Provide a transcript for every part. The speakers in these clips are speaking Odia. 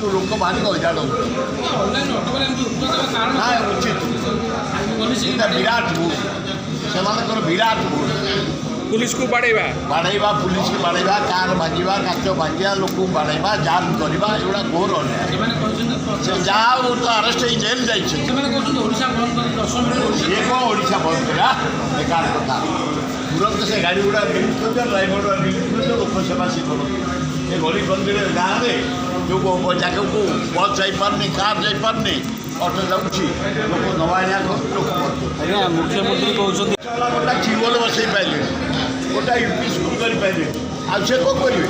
କିନ୍ତୁ ଲୋକ ଭାରି ହଇରାଣ ନା ଉଚିତ ଏଇଟା ବିରାଟ ଭୁଲ ସେମାନଙ୍କର ବିରାଟ ଭୁଲ ପୁଲିସକୁ ବାଡ଼େଇବା ପୁଲିସକୁ ବାଡ଼େଇବା କାର ଭାଙ୍ଗିବା କାଚ ଭାଙ୍ଗିବା ଲୋକଙ୍କୁ ବାଡ଼େଇବା ଜାମ୍ କରିବା ଏଗୁଡ଼ା ଘୋର ଅନ୍ୟାୟ ସେ ଯାହା ହଉ ତ ଆରେଷ୍ଟ ହେଇ ଜେଲ୍ ଯାଇଛି ସିଏ କ'ଣ ଓଡ଼ିଶା ବନ୍ଦ କରିବା ବେକାର କଥା ତୁରନ୍ତ ସେ ଗାଡ଼ି ଗୁଡ଼ା ରିଲିଜ୍ କରିଦିଅ ଡ୍ରାଇଭର ରିଲିଜ୍ କରିଦିଅ ଲୋକ ସେବା ସେ କରନ୍ତି ଏ ଗଳି କନ୍ଦିରେ ଗାଁରେ ଯେଉଁ ଜାଗାକୁ ବସ୍ ଯାଇପାରୁନି କାର୍ ଯାଇପାରୁନି ଅଟୋ ଯାଉଛି ଲୋକ ନେବା ଆଣିବା କରୁ ଲୋକ ଆଜ୍ଞା ମୁଖ୍ୟମନ୍ତ୍ରୀ କହୁଛନ୍ତି ଗୋଟା ଟ୍ୟୁବଲ୍ ବସେଇ ପାଇଲେଣି ଗୋଟା ୟୁପି ସ୍କୁଲ କରିପାରିବେ ଆଉ ସେ କ'ଣ କରିବେ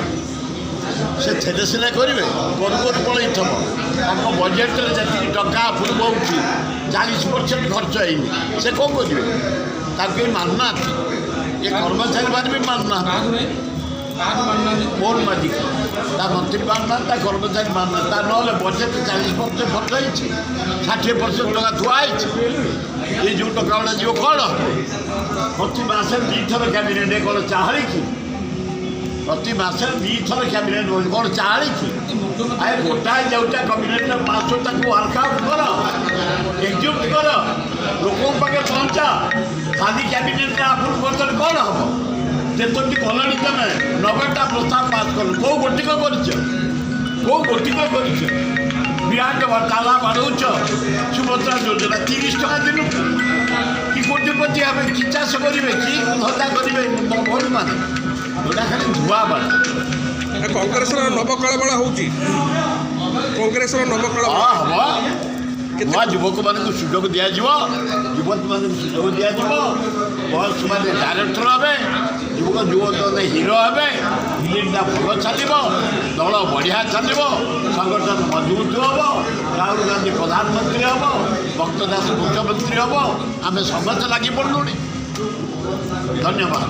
ସେ ଥେଲେ ସିନା କରିବେ କରୁ ପଳେଇଥିବ ତାଙ୍କ ବଜେଟ୍ରେ ଯେତିକି ଟଙ୍କା ପୂର୍ବ ହେଉଛି 40% ଖର୍ଚ୍ଚ ହେଇନି ସେ କ'ଣ କରିବେ ତାକୁ କେହି ମାନୁନାହାନ୍ତି ଏ କର୍ମଚାରୀମାନେ ବି ମାନୁନାହାନ୍ତି ମୋର ମାଲିକ ତା ମନ୍ତ୍ରୀ ମାନୁନାହାନ୍ତି ତା କର୍ମଚାରୀ ମାନୁନାହାନ୍ତି ତା ନହେଲେ ବଜେଟ୍ 40% ଖର୍ଚ୍ଚ ହେଇଛି 60% ଟଙ୍କା ଥୁଆ ହେଇଛି ଏ ଯେଉଁ ଟଙ୍କା ଗୁଡ଼ା ଯିବ କ'ଣ ପ୍ରତି ମାସରେ 2 ଥର କ୍ୟାବିନେଟ୍ କ'ଣ ଚାହାଳିକି ପ୍ରତି ମାସରେ 2 ଥର କ୍ୟାବିନେଟ୍ ରହୁଛି କ'ଣ ଚାହାଳିକି ଆଏ ଗୋଟାଏ ଯେଉଁଟା କ୍ୟାବିନେଟ୍ର ମାସ ତାକୁ ୱାର୍କଆଉଟ୍ କର ଏକ୍ଜିକ୍ୟୁଟ୍ କର ଲୋକଙ୍କ ପାଖେ ପହଞ୍ଚା ଖାଲି କ୍ୟାବିନେଟ୍ରେ ଆପ୍ରୁଭ୍ କରିଦେଲେ କ'ଣ ହେବ ଯେତୋଟି କଲଣି ତମେ 90ଟା ପ୍ରସ୍ତାବ ପାସ୍ କଲ କେଉଁ ଗୋଟିକ କରିଛ ବିରାଟ ତାଲା ବାଡ଼ଉଛ ସୁଭଦ୍ରା ଯୋଜନା 30 ଟଙ୍କା ଦିନକୁ କି କୋଟିପତି ହେବେ କି ଚାଷ କରିବେ କି ଧନ୍ଦା କରିବେ ଭୋଟମାନେ ଏଇଟା ଖାଲି ଧୂଆ ବାଳ କଂଗ୍ରେସର ନବକଳେବର ହେଉଛି ହେବ ନୂଆ ଯୁବକମାନଙ୍କୁ ସୁଯୋଗ ଦିଆଯିବ ଯୁବତୀମାନଙ୍କୁ ସୁଯୋଗ ଦିଆଯିବ ବୟସମାନେ ଡାଇରେକ୍ଟର ହେବେ ଯୁବକମାନେ ହିରୋ ହେବେ ଫିଲ୍ମଟା ଭଲ ଚାଲିବ ଦଳ ବଢ଼ିଆ ଚାଲିବ ସଂଗଠନ ମଜବୁତ ହେବ ରାହୁଲ ଗାନ୍ଧୀ ପ୍ରଧାନମନ୍ତ୍ରୀ ହେବ ଭକ୍ତ ଦାସ ମୁଖ୍ୟମନ୍ତ୍ରୀ ହେବ ଆମେ ସମସ୍ତେ ଲାଗି ପଡ଼ିଲୁଣି ଧନ୍ୟବାଦ।